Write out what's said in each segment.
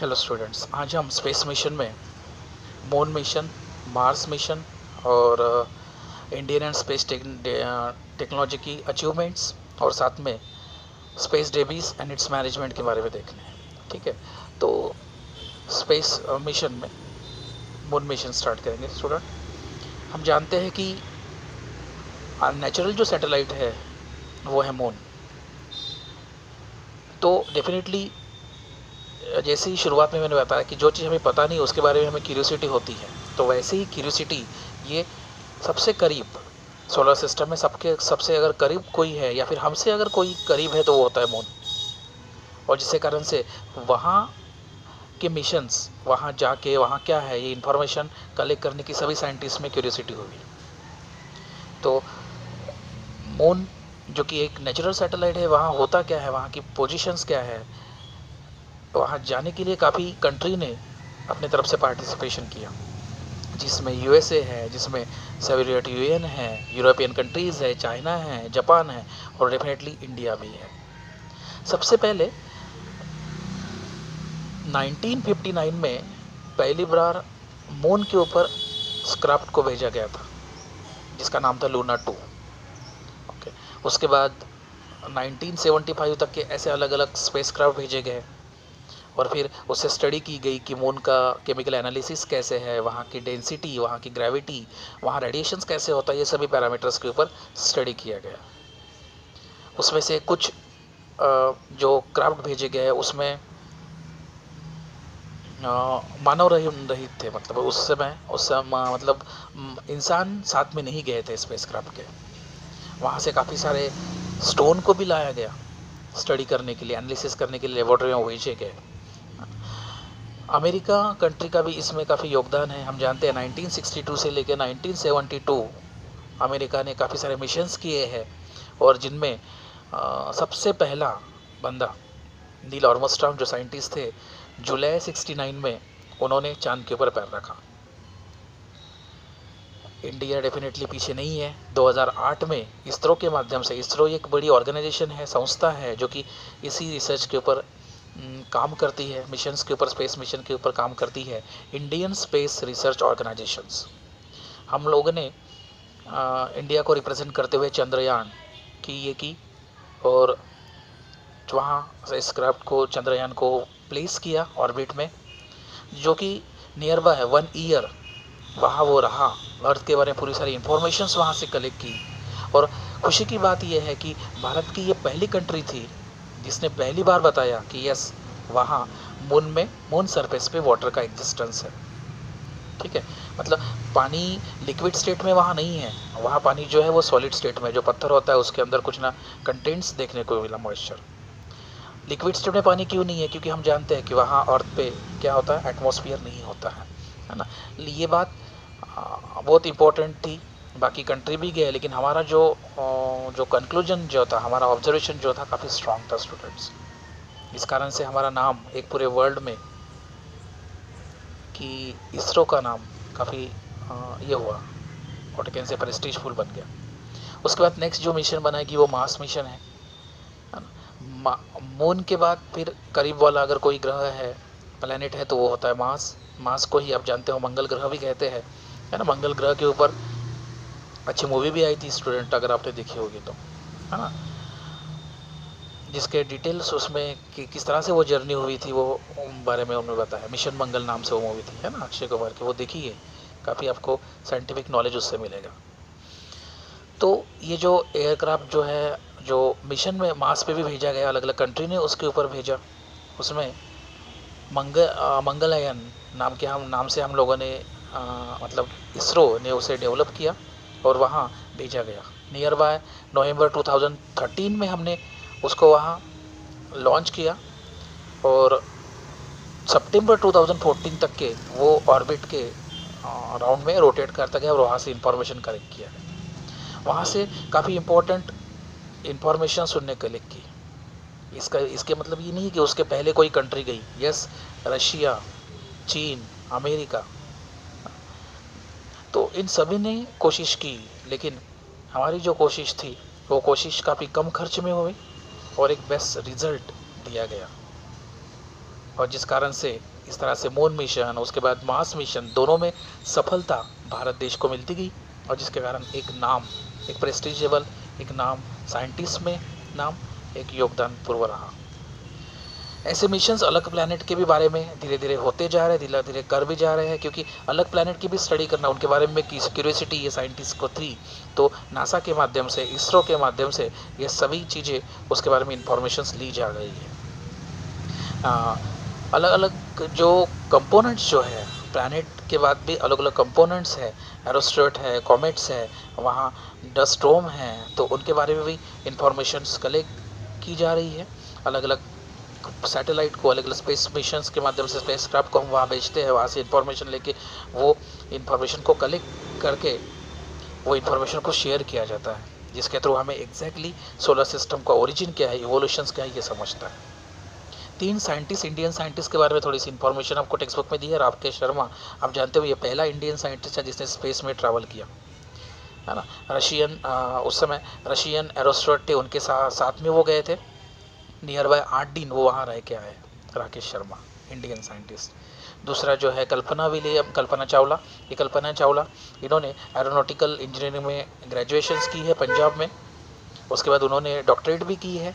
Hello students, आज हम space mission में मून मिशन, मार्स मिशन और इंडियन एंड स्पेस टेक्नोलॉजी की अचीवमेंट्स और साथ में स्पेस डेबीज एंड इट्स मैनेजमेंट के बारे में देखने हैं। ठीक है, तो स्पेस मिशन में मून मिशन स्टार्ट करेंगे स्टूडेंट। हम जानते हैं कि नेचुरल जो सैटेलाइट है वो है मून। तो डेफिनेटली जैसे ही शुरुआत में मैंने बताया कि जो चीज़ हमें पता नहीं उसके बारे में हमें क्यूरियोसिटी होती है, तो वैसे ही क्यूरियोसिटी ये सबसे करीब सोलर सिस्टम में सबसे अगर करीब कोई है या फिर हमसे अगर कोई करीब है तो वो होता है मून। और जिसके कारण से वहाँ के मिशंस, वहाँ जाके वहाँ क्या है ये इन्फॉर्मेशन कलेक्ट करने की सभी साइंटिस्ट में क्यूरियोसिटी होगी। तो मून जो कि एक नेचुरल सैटेलाइट है, वहाँ होता क्या है, वहाँ की पोजीशंस क्या है, वहाँ जाने के लिए काफ़ी कंट्री ने अपने तरफ से पार्टिसिपेशन किया, जिसमें यूएसए है, जिसमें सोवियत यूनियन है, यूरोपियन कंट्रीज़ है, चाइना है, जापान है और डेफिनेटली इंडिया भी है। सबसे पहले 1959 में पहली बार मून के ऊपर स्क्राफ्ट को भेजा गया था जिसका नाम था लूना 2। ओके, उसके बाद 1975 तक के ऐसे अलग अलग स्पेस क्राफ्ट भेजे गए और फिर उससे स्टडी की गई कि मून का केमिकल एनालिसिस कैसे है, वहाँ की डेंसिटी, वहाँ की ग्रेविटी, वहाँ रेडिएशंस कैसे होता है, ये सभी पैरामीटर्स के ऊपर स्टडी किया गया। उसमें से कुछ जो क्राफ्ट भेजे गए उसमें मानव रहित थे, मतलब उस समय मतलब इंसान साथ में नहीं गए थे स्पेस क्राफ्ट के। वहाँ से काफ़ी सारे स्टोन को भी लाया गया स्टडी करने के लिए, एनालिसिस करने के लिए लेबोरेटरी में भेजे गए। अमेरिका कंट्री का भी इसमें काफ़ी योगदान है। हम जानते हैं 1962 से लेकर 1972 अमेरिका ने काफ़ी सारे मिशंस किए हैं और जिनमें सबसे पहला बंदा नील आर्मस्ट्रांग जो साइंटिस्ट थे, जुलाई 69 में उन्होंने चांद के ऊपर पैर रखा। इंडिया डेफिनेटली पीछे नहीं है। 2008 में इसरो के माध्यम से, इसरो एक बड़ी ऑर्गेनाइजेशन है, संस्था है जो कि इसी रिसर्च के ऊपर काम करती है, मिशंस के ऊपर, स्पेस मिशन के ऊपर काम करती है, इंडियन स्पेस रिसर्च ऑर्गेनाइजेशंस। हम लोगों ने इंडिया को रिप्रेजेंट करते हुए चंद्रयान की और वहाँ स्पेसक्राफ्ट को, चंद्रयान को प्लेस किया ऑर्बिट में, जो कि नियर बाय 1 ईयर वहाँ वो रहा, अर्थ के बारे में पूरी सारी इंफॉर्मेशंस वहाँ से कलेक्ट की। और खुशी की बात यह है कि भारत की ये पहली कंट्री थी जिसने पहली बार बताया कि यस, वहाँ मून में, मून सरफेस पे वाटर का एग्जिस्टेंस है। ठीक है, मतलब पानी लिक्विड स्टेट में वहाँ नहीं है, वहाँ पानी जो है वो सॉलिड स्टेट में, जो पत्थर होता है उसके अंदर कुछ ना कंटेंट्स देखने को मिला, मॉइस्चर। लिक्विड स्टेट में पानी क्यों नहीं है? क्योंकि हम जानते हैं कि वहाँ अर्थ पे क्या होता है, एटमॉस्फेयर नहीं होता है ना। ये बात बहुत इम्पोर्टेंट थी। बाकी कंट्री भी गए, लेकिन हमारा जो कंक्लूजन जो था, हमारा ऑब्जर्वेशन जो था, काफ़ी स्ट्रांग था स्टूडेंट्स। इस कारण से हमारा नाम एक पूरे वर्ल्ड में, कि इसरो का नाम काफ़ी ये हुआ, व्हाट कैन से, प्रेस्टीजफुल बन गया। उसके बाद नेक्स्ट जो मिशन बनाएगी वो मार्स मिशन है ना। मून के बाद फिर करीब वाला अगर कोई ग्रह है, प्लैनेट है, तो वो होता है मार्स। मार्स को ही आप जानते हो मंगल ग्रह भी कहते हैं, है ना। मंगल ग्रह के ऊपर अच्छी मूवी भी आई थी स्टूडेंट, अगर आपने देखी होगी तो, है ना, जिसके डिटेल्स उसमें कि किस तरह से वो जर्नी हुई थी वो बारे में उन्होंने बताया। मिशन मंगल नाम से वो मूवी थी, है ना, अक्षय कुमार की। वो देखिए, काफ़ी आपको साइंटिफिक नॉलेज उससे मिलेगा। तो ये जो एयरक्राफ्ट जो है, जो मिशन में मार्स पे भी भेजा गया, अलग अलग कंट्री ने उसके ऊपर भेजा, उसमें मंगलयान नाम से हम लोगों ने मतलब इसरो ने उसे डेवलप किया और वहाँ भेजा गया। नियर बाय नवंबर 2013 में हमने उसको वहाँ लॉन्च किया और सितंबर 2014 तक के वो ऑर्बिट के राउंड में रोटेट करता गया और वहाँ से इंफॉर्मेशन कलेक्ट किया। वहाँ से काफ़ी इम्पोर्टेंट इंफॉर्मेशन सुनने कलेक्ट की। इसके मतलब ये नहीं कि उसके पहले कोई कंट्री गई। यस, रशिया, चीन, अमेरिका, तो इन सभी ने कोशिश की, लेकिन हमारी जो कोशिश थी वो कोशिश काफ़ी कम खर्च में हुई और एक बेस्ट रिजल्ट दिया गया। और जिस कारण से इस तरह से मून मिशन, उसके बाद मार्स मिशन, दोनों में सफलता भारत देश को मिलती गई, और जिसके कारण एक नाम, एक प्रेस्टिजेबल एक नाम साइंटिस्ट में नाम, एक योगदान पूर्व रहा। ऐसे मिशंस अलग प्लैनेट के भी बारे में धीरे धीरे होते जा रहे हैं, धीरे धीरे कर भी जा रहे हैं, क्योंकि अलग प्लैनेट की भी स्टडी करना, उनके बारे में क्यूरियोसिटी ये साइंटिस्ट को थी। तो नासा के माध्यम से, इसरो के माध्यम से ये सभी चीज़ें, उसके बारे में इंफॉर्मेशंस ली जा गई है। अलग अलग जो कंपोनेंट्स जो है प्लैनेट के बाद भी अलग अलग कंपोनेंट्स है, एरोस्ट्रेट है, कॉमेट्स है, वहाँ डस्ट स्टॉर्म है, तो उनके बारे में भी इंफॉर्मेशंस कलेक्ट की जा रही है। अलग अलग सैटेलाइट को, अलग अलग स्पेस मिशंस के माध्यम से स्पेसक्राफ्ट को हम वहाँ भेजते हैं, वहाँ से इंफॉर्मेशन लेके वो इंफॉर्मेशन को कलेक्ट करके वो इंफॉर्मेशन को शेयर किया जाता है, जिसके थ्रू हमें एग्जैक्टली सोलर सिस्टम का ओरिजिन क्या है, इवोल्यूशंस क्या है, ये समझता है। 3 साइंटिस्ट, इंडियन साइंटिस्ट के बारे में थोड़ी सी इन्फॉर्मेशन आपको टेक्स्ट बुक में दी है। राकेश शर्मा, आप जानते हो ये पहला इंडियन साइंटिस्ट है जिसने स्पेस में ट्रैवल किया, है ना। रशियन, उस समय रशियन एरोस्ट्रोट थे, उनके साथ में वो गए थे, नियर बाय 8 दिन वो वहाँ रह के आए। Rakesh Sharma Indian scientist. दूसरा जो है कल्पना चावला। ये कल्पना चावला, इन्होंने एरोनॉटिकल इंजीनियरिंग में ग्रेजुएशंस की है पंजाब में, उसके बाद उन्होंने डॉक्टरेट भी की है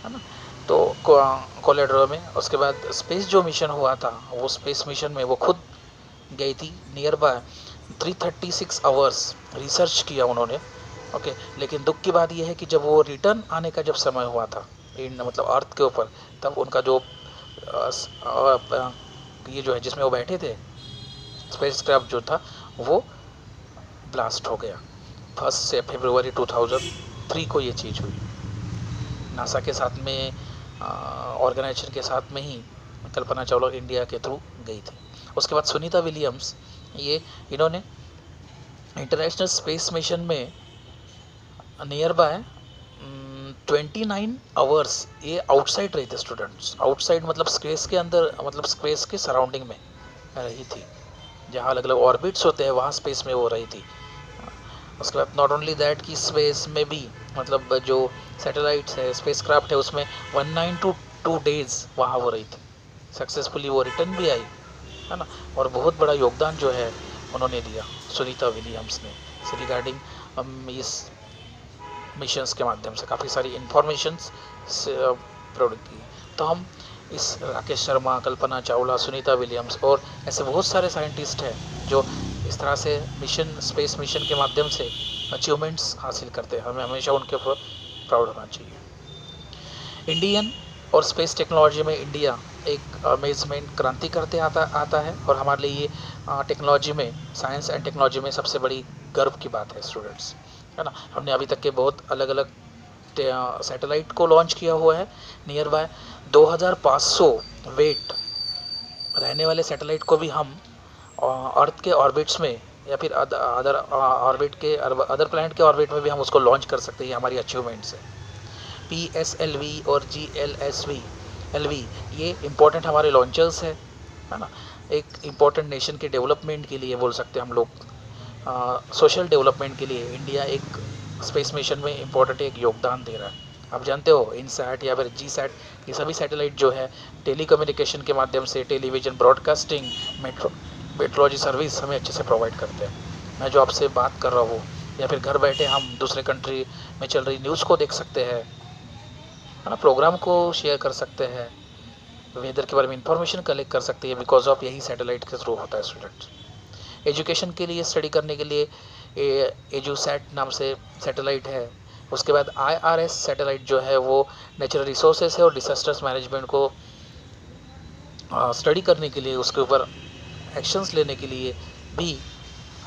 ना, तो कोलोराडो में। उसके बाद स्पेस जो मिशन हुआ था, वो स्पेस मिशन में वो खुद गई थी, नियर बाय 336 आवर्स रिसर्च किया उन्होंने, ओके। लेकिन दुख की बात यह है कि जब वो रिटर्न आने का जब समय हुआ था, मतलब अर्थ के ऊपर, तब उनका जो ये जो है जिसमें वो बैठे थे स्पेसक्राफ्ट जो था, वो ब्लास्ट हो गया। 1 फरवरी 2003 को ये चीज़ हुई। नासा के साथ में, ऑर्गेनाइजेशन के साथ में ही कल्पना चावला इंडिया के थ्रू गई थी। उसके बाद सुनीता विलियम्स, ये इन्होंने इंटरनेशनल स्पेस मिशन में नियर बाय 29 आवर्स ये आउटसाइड रही थे स्टूडेंट्स। आउटसाइड मतलब स्पेस के अंदर, मतलब स्पेस के सराउंडिंग में रही थी, जहाँ अलग अलग ऑर्बिट्स होते हैं वहाँ स्पेस में वो रही थी। उसके बाद नॉट ओनली दैट कि स्पेस में भी, मतलब जो सैटेलाइट्स है, स्पेसक्राफ्ट है, उसमें 1922 डेज वहाँ वो रही थी, सक्सेसफुली वो रिटर्न भी आई, है ना। और बहुत बड़ा योगदान जो है उन्होंने दिया सुनीता विलियम्स ने रिगार्डिंग इस मिशंस के माध्यम से काफ़ी सारी इंफॉर्मेशंस प्रोड्यूस की। तो हम इस राकेश शर्मा, कल्पना चावला, सुनीता विलियम्स और ऐसे बहुत सारे साइंटिस्ट हैं जो इस तरह से मिशन, स्पेस मिशन के माध्यम से अचीवमेंट्स हासिल करते हैं। हमें हमेशा उनके ऊपर प्राउड होना चाहिए। इंडियन और स्पेस टेक्नोलॉजी में इंडिया एक अमेजमेंट क्रांति करते आता है, और हमारे लिए ये टेक्नोलॉजी में, साइंस एंड टेक्नोलॉजी में सबसे बड़ी गर्व की बात है स्टूडेंट्स, है ना। हमने अभी तक के बहुत अलग अलग सैटेलाइट को लॉन्च किया हुआ है। नियर बाय 2500 वेट रहने वाले सैटेलाइट को भी हम अर्थ के ऑर्बिट्स में, या फिर अदर ऑर्बिट के, अदर प्लैनेट के ऑर्बिट में भी हम उसको लॉन्च कर सकते हैं। हमारी अचीवमेंट्स है। PSLV और GLSV ये इम्पोर्टेंट हमारे लॉन्चर्स है ना। एक इम्पोर्टेंट नेशन के डेवलपमेंट के लिए बोल सकते हैं हम लोग, सोशल डेवलपमेंट के लिए इंडिया एक स्पेस मिशन में इम्पोर्टेंट एक योगदान दे रहा है। आप जानते हो इनसैट या फिर GSAT, ये सभी सैटेलाइट जो है टेलीकम्युनिकेशन के माध्यम से, टेलीविज़न ब्रॉडकास्टिंग, मेट्रोलॉजी सर्विस हमें अच्छे से प्रोवाइड करते हैं। मैं जो आपसे बात कर रहा हूँ, या फिर घर बैठे हम दूसरे कंट्री में चल रही न्यूज़ को देख सकते हैं, है ना, प्रोग्राम को शेयर कर सकते हैं, वेदर के बारे में इंफॉर्मेशन कलेक्ट कर सकते हैं, बिकॉज ऑफ यही सैटेलाइट के थ्रू होता है स्टूडेंट्स। एजुकेशन के लिए, स्टडी करने के लिए एजुसैट नाम से सैटेलाइट है। उसके बाद IRS सैटेलाइट जो है वो नेचुरल रिसोर्सेज है, और डिसास्टर्स मैनेजमेंट को स्टडी करने के लिए, उसके ऊपर एक्शंस लेने के लिए भी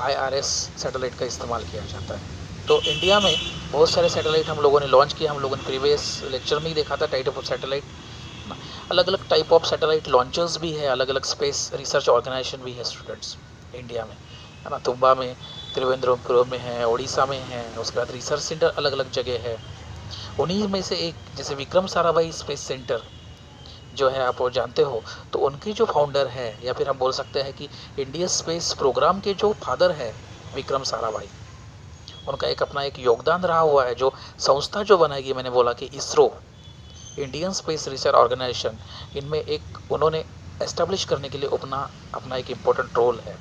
IRS सैटेलाइट का इस्तेमाल किया जाता है। तो इंडिया में बहुत सारे सैटेलाइट हम लोगों ने लॉन्च किया। हम लोगों ने प्रीवियस लेक्चर में ही देखा था टाइप ऑफ सैटेलाइट, अलग अलग टाइप ऑफ सैटेलाइट लॉन्चर्स भी है, अलग अलग स्पेस रिसर्च ऑर्गेनाइजेशन भी है स्टूडेंट्स इंडिया में, है ना। तुम्बा में, त्रिवेंद्रपुरम में है, उड़ीसा में है, उसके बाद रिसर्च सेंटर अलग अलग जगह है। उन्हीं में से एक जैसे विक्रम साराभाई स्पेस सेंटर जो है, आप वो जानते हो, तो उनके जो फाउंडर है, या फिर हम बोल सकते हैं कि इंडिया स्पेस प्रोग्राम के जो फादर है विक्रम साराभाई, उनका एक अपना एक योगदान रहा हुआ है। जो संस्था जो बनाएगी, मैंने बोला कि ISRO, Indian Space Research Organisation, इनमें एक उन्होंने एस्टेब्लिश करने के लिए अपना एक इम्पोर्टेंट रोल है।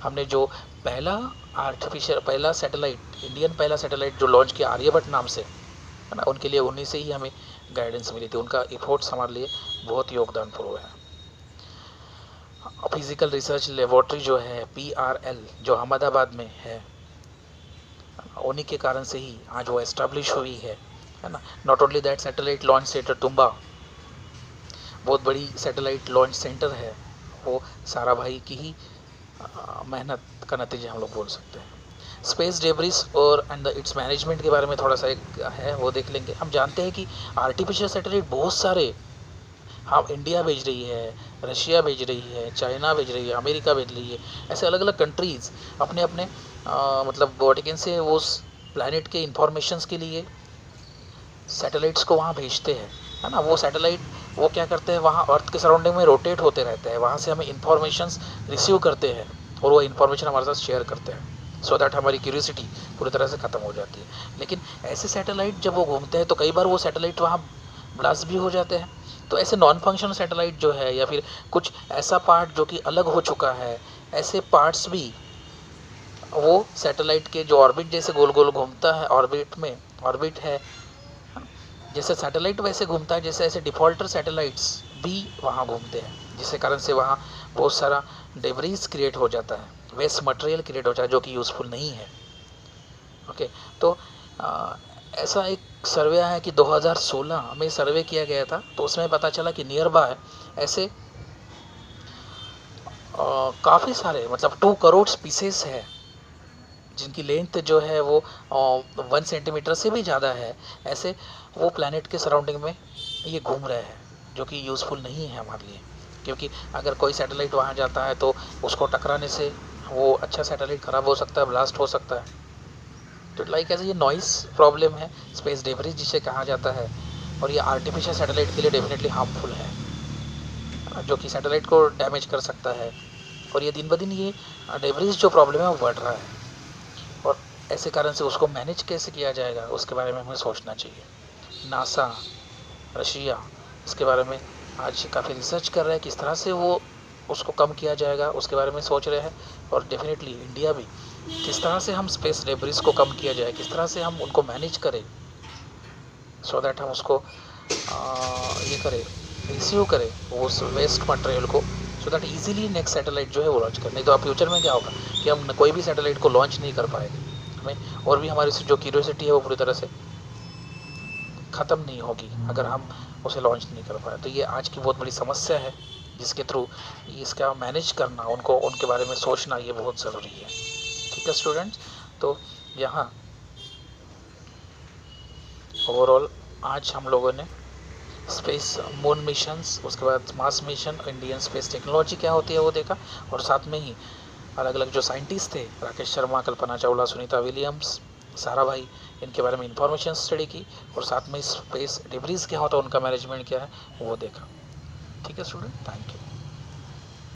हमने जो पहला सैटेलाइट, इंडियन पहला सैटेलाइट जो लॉन्च किया आर्यभट्ट नाम से, है ना, उनके लिए उन्हीं से ही हमें गाइडेंस मिली थी। उनका एफर्ट्स हमारे लिए बहुत योगदानपूर्ण है। फिजिकल रिसर्च लेबोरेटरी जो है PRL जो अहमदाबाद में है, उन्हीं के कारण से ही आज वो एस्टेब्लिश हुई है ना। Not only that, satellite launch centre Thumba बहुत बड़ी सैटेलाइट लॉन्च सेंटर है, वो साराभाई की ही मेहनत का नतीजा हम लोग बोल सकते हैं। स्पेस डेब्रिस और एंड इट्स मैनेजमेंट के बारे में थोड़ा सा एक है, वो देख लेंगे। हम जानते हैं कि आर्टिफिशियल सैटेलाइट बहुत सारे, हाँ, इंडिया भेज रही है, रशिया भेज रही है, चाइना भेज रही है, अमेरिका भेज रही है, ऐसे अलग अलग कंट्रीज़ अपने अपने मतलब वोटिकन से वो उस प्लैनेट के इंफॉर्मेशंस के लिए सैटेलाइट्स को वहाँ भेजते हैं, है ना। वो सैटेलाइट वो क्या करते हैं, वहाँ अर्थ के सराउंडिंग में रोटेट होते रहते हैं, वहाँ से हमें इंफॉर्मेशंस रिसीव करते हैं और वो इन्फॉर्मेशन हमारे साथ शेयर करते हैं, सो दैट हमारी क्यूरियोसिटी पूरी तरह से ख़त्म हो जाती है। लेकिन ऐसे सैटेलाइट जब वो घूमते हैं तो कई बार वो सैटेलाइट वहाँ ब्लास्ट भी हो जाते हैं। तो ऐसे नॉन फंक्शनल सैटेलाइट जो है, या फिर कुछ ऐसा पार्ट जो कि अलग हो चुका है, ऐसे पार्ट्स भी वो सैटेलाइट के जो ऑर्बिट जैसे गोल गोल घूमता है, ऑर्बिट है, जैसे सैटेलाइट वैसे घूमता है, जैसे ऐसे डिफ़ॉल्टर सैटेलाइट्स भी वहाँ घूमते हैं, जिसके कारण से वहाँ बहुत सारा डेब्रीज क्रिएट हो जाता है, वेस्ट मटेरियल क्रिएट हो जाता है जो कि यूज़फुल नहीं है। ओके, तो ऐसा एक सर्वे है कि 2016 में सर्वे किया गया था, तो उसमें पता चला कि नियर बाय ऐसे काफ़ी सारे, मतलब 2 करोड़ स्पीसीज है जिनकी लेंथ जो है वो 1 सेंटीमीटर से भी ज़्यादा है। ऐसे वो प्लैनेट के सराउंडिंग में ये घूम रहे हैं, जो कि यूज़फुल नहीं है हमारे लिए, क्योंकि अगर कोई सैटेलाइट वहाँ जाता है तो उसको टकराने से वो अच्छा सैटेलाइट ख़राब हो सकता है, ब्लास्ट हो सकता है। तो लाइक ऐसे ये नॉइस प्रॉब्लम है, स्पेस डेब्रिज जिसे कहा जाता है, और ये आर्टिफिशियल सैटेलाइट के लिए डेफिनेटली हार्मफुल है, जो कि सैटेलाइट को डैमेज कर सकता है। और ये दिन ब दिन ये डेब्रिज जो प्रॉब्लम है वो बढ़ रहा है, और ऐसे कारण से उसको मैनेज कैसे किया जाएगा उसके बारे में हमें सोचना चाहिए। नासा, रशिया इसके बारे में आज काफ़ी रिसर्च कर रहा है, किस तरह से वो उसको कम किया जाएगा उसके बारे में सोच रहे हैं। और डेफिनेटली इंडिया भी, किस तरह से हम स्पेस डेब्रिस को कम किया जाए, किस तरह से हम उनको मैनेज करें, सो दैट हम उसको ये करें, रिसीव करें उस वेस्ट मटेरियल को, so that easily next satellite जो है वो लॉन्च करें। नहीं तो अब फ्यूचर में क्या होगा कि हम कोई भी सैटेलाइट को लॉन्च नहीं कर पाएंगे, हमें और भी हमारी जो क्यूरियोसिटी है वो पूरी तरह से ख़त्म नहीं होगी अगर हम उसे लॉन्च नहीं कर पाए। तो ये आज की बहुत बड़ी समस्या है, जिसके थ्रू इसका मैनेज करना, उनको उनके बारे में सोचना ये बहुत ज़रूरी है। ठीक है स्टूडेंट्स, तो यहाँ ओवरऑल आज हम लोगों ने स्पेस मून मिशंस, उसके बाद Mars mission, Indian space technology क्या होती है वो देखा, और साथ में ही अलग अलग जो साइंटिस्ट थे, राकेश शर्मा, कल्पना चावला, सुनीता विलियम्स, साराभाई, इनके बारे में इंफॉर्मेशन स्टडी की, और साथ में स्पेस डिब्रीज क्या होता है, उनका मैनेजमेंट क्या है वो देखा। ठीक है स्टूडेंट, थैंक यू।